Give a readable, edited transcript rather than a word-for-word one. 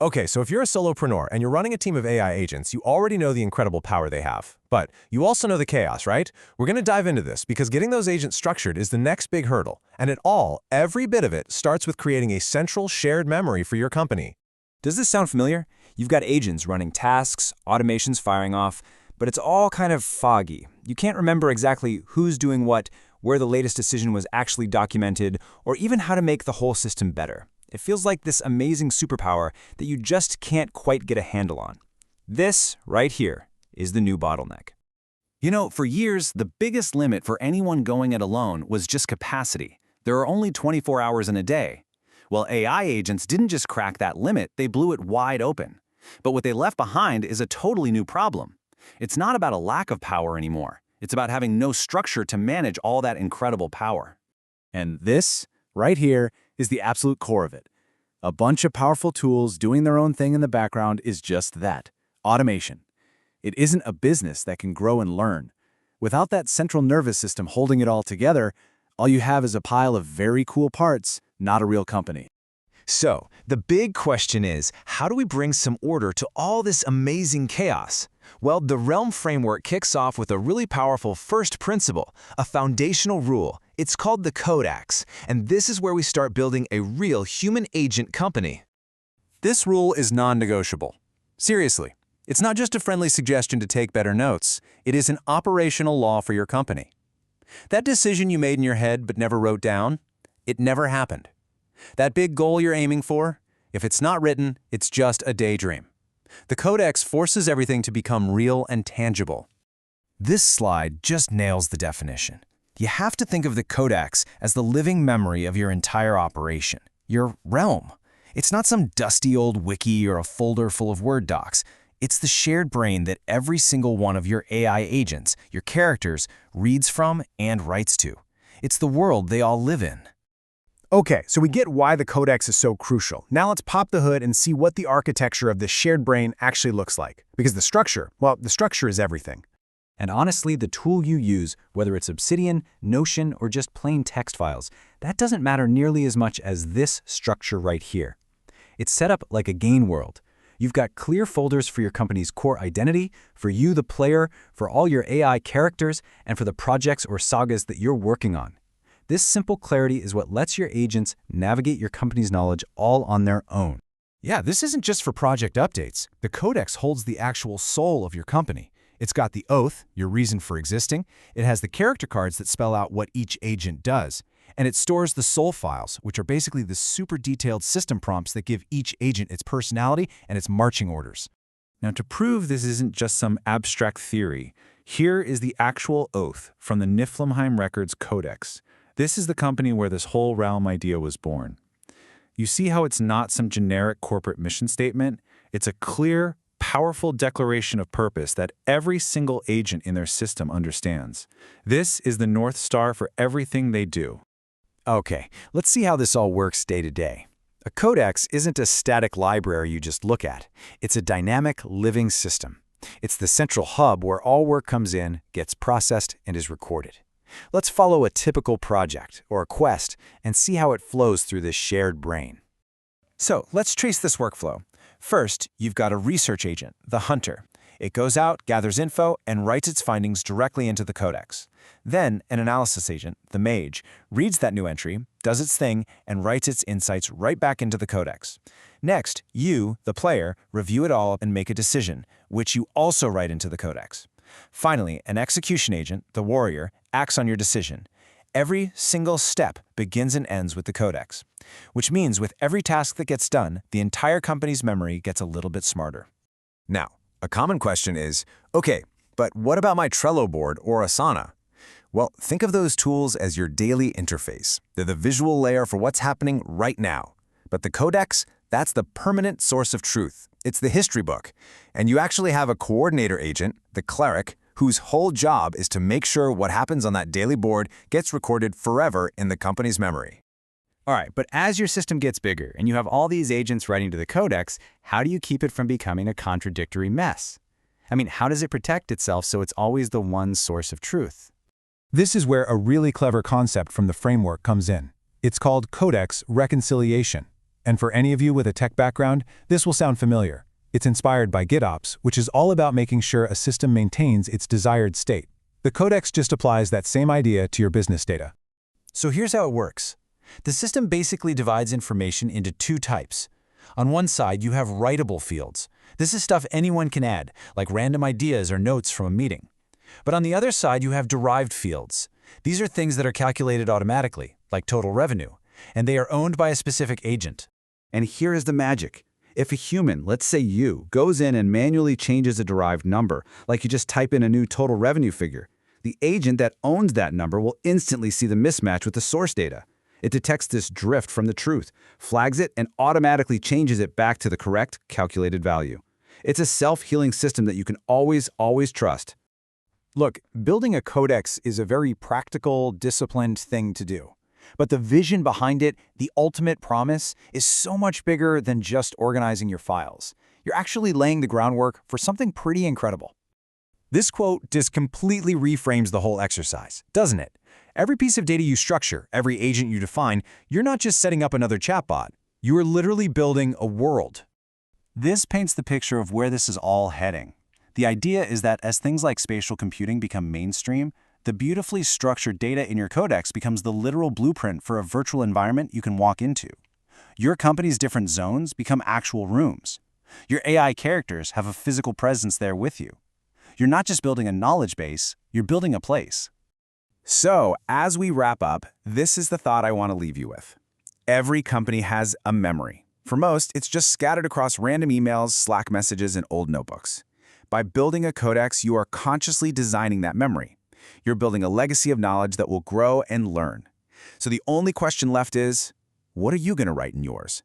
Okay, so if you're a solopreneur and you're running a team of AI agents, you already know the incredible power they have. But you also know the chaos, right? We're going to dive into this because getting those agents structured is the next big hurdle. And every bit of it starts with creating a central shared memory for your company. Does this sound familiar? You've got agents running tasks, automations firing off, but it's all kind of foggy. You can't remember exactly who's doing what, where the latest decision was actually documented, or even how to make the whole system better. It feels like this amazing superpower that you just can't quite get a handle on. This, right here, is the new bottleneck. You know, for years, the biggest limit for anyone going it alone was just capacity. There are only 24 hours in a day. Well, AI agents didn't just crack that limit, they blew it wide open. But what they left behind is a totally new problem. It's not about a lack of power anymore. It's about having no structure to manage all that incredible power. And this, right here, is the absolute core of it. A bunch of powerful tools doing their own thing in the background is just that, automation. It isn't a business that can grow and learn. Without that central nervous system holding it all together, all you have is a pile of very cool parts, not a real company. So, the big question is, how do we bring some order to all this amazing chaos? Well, the Realm framework kicks off with a really powerful first principle, a foundational rule. It's called the Codex, and this is where we start building a real human agent company. This rule is non-negotiable. Seriously, it's not just a friendly suggestion to take better notes. It is an operational law for your company. That decision you made in your head but never wrote down, it never happened. That big goal you're aiming for, if it's not written, it's just a daydream. The Codex forces everything to become real and tangible. This slide just nails the definition. You have to think of the Codex as the living memory of your entire operation, your realm. It's not some dusty old wiki or a folder full of Word docs. It's the shared brain that every single one of your AI agents, your characters, reads from and writes to. It's the world they all live in. Okay, so we get why the Codex is so crucial. Now let's pop the hood and see what the architecture of this shared brain actually looks like. Because the structure is everything. And honestly, the tool you use, whether it's Obsidian, Notion, or just plain text files, that doesn't matter nearly as much as this structure right here. It's set up like a game world. You've got clear folders for your company's core identity, for you, the player, for all your AI characters, and for the projects or sagas that you're working on. This simple clarity is what lets your agents navigate your company's knowledge all on their own. Yeah, this isn't just for project updates. The Codex holds the actual soul of your company. It's got the oath, your reason for existing. It has the character cards that spell out what each agent does. And it stores the soul files, which are basically the super detailed system prompts that give each agent its personality and its marching orders. Now, to prove this isn't just some abstract theory, here is the actual oath from the Niflheim Records Codex. This is the company where this whole realm idea was born. You see how it's not some generic corporate mission statement? It's a clear, powerful declaration of purpose that every single agent in their system understands. This is the North Star for everything they do. Okay, let's see how this all works day to day. A Codex isn't a static library you just look at. It's a dynamic, living system. It's the central hub where all work comes in, gets processed, and is recorded. Let's follow a typical project or a quest and see how it flows through this shared brain. So let's trace this workflow. First, you've got a research agent, the hunter. It goes out, gathers info, and writes its findings directly into the Codex. Then, an analysis agent, the mage, reads that new entry, does its thing, and writes its insights right back into the Codex. Next, you, the player, review it all and make a decision, which you also write into the Codex. Finally, an execution agent, the warrior, acts on your decision. Every single step begins and ends with the Codex, which means with every task that gets done, the entire company's memory gets a little bit smarter. Now, a common question is, okay, but what about my Trello board or Asana? Well, think of those tools as your daily interface. They're the visual layer for what's happening right now. But the Codex, that's the permanent source of truth. It's the history book. And you actually have a coordinator agent, the cleric, whose whole job is to make sure what happens on that daily board gets recorded forever in the company's memory. All right, but as your system gets bigger and you have all these agents writing to the Codex, how do you keep it from becoming a contradictory mess? I mean, how does it protect itself so it's always the one source of truth? This is where a really clever concept from the framework comes in. It's called Codex reconciliation. And for any of you with a tech background, this will sound familiar. It's inspired by GitOps, which is all about making sure a system maintains its desired state. The Codex just applies that same idea to your business data. So here's how it works. The system basically divides information into two types. On one side, you have writable fields. This is stuff anyone can add, like random ideas or notes from a meeting. But on the other side, you have derived fields. These are things that are calculated automatically, like total revenue, and they are owned by a specific agent. And here is the magic. If a human, let's say you, goes in and manually changes a derived number, like you just type in a new total revenue figure, the agent that owns that number will instantly see the mismatch with the source data. It detects this drift from the truth, flags it, and automatically changes it back to the correct calculated value. It's a self-healing system that you can always trust. Look, building a codex is a very practical, disciplined thing to do. But the vision behind it, the ultimate promise, is so much bigger than just organizing your files. You're actually laying the groundwork for something pretty incredible. This quote just completely reframes the whole exercise, doesn't it? Every piece of data you structure, every agent you define, you're not just setting up another chatbot. You are literally building a world. This paints the picture of where this is all heading. The idea is that as things like spatial computing become mainstream, the beautifully structured data in your codex becomes the literal blueprint for a virtual environment you can walk into. Your company's different zones become actual rooms. Your AI characters have a physical presence there with you. You're not just building a knowledge base, you're building a place. So, as we wrap up, this is the thought I want to leave you with. Every company has a memory. For most, it's just scattered across random emails, Slack messages, and old notebooks. By building a codex, you are consciously designing that memory. You're building a legacy of knowledge that will grow and learn. So the only question left is, what are you going to write in yours?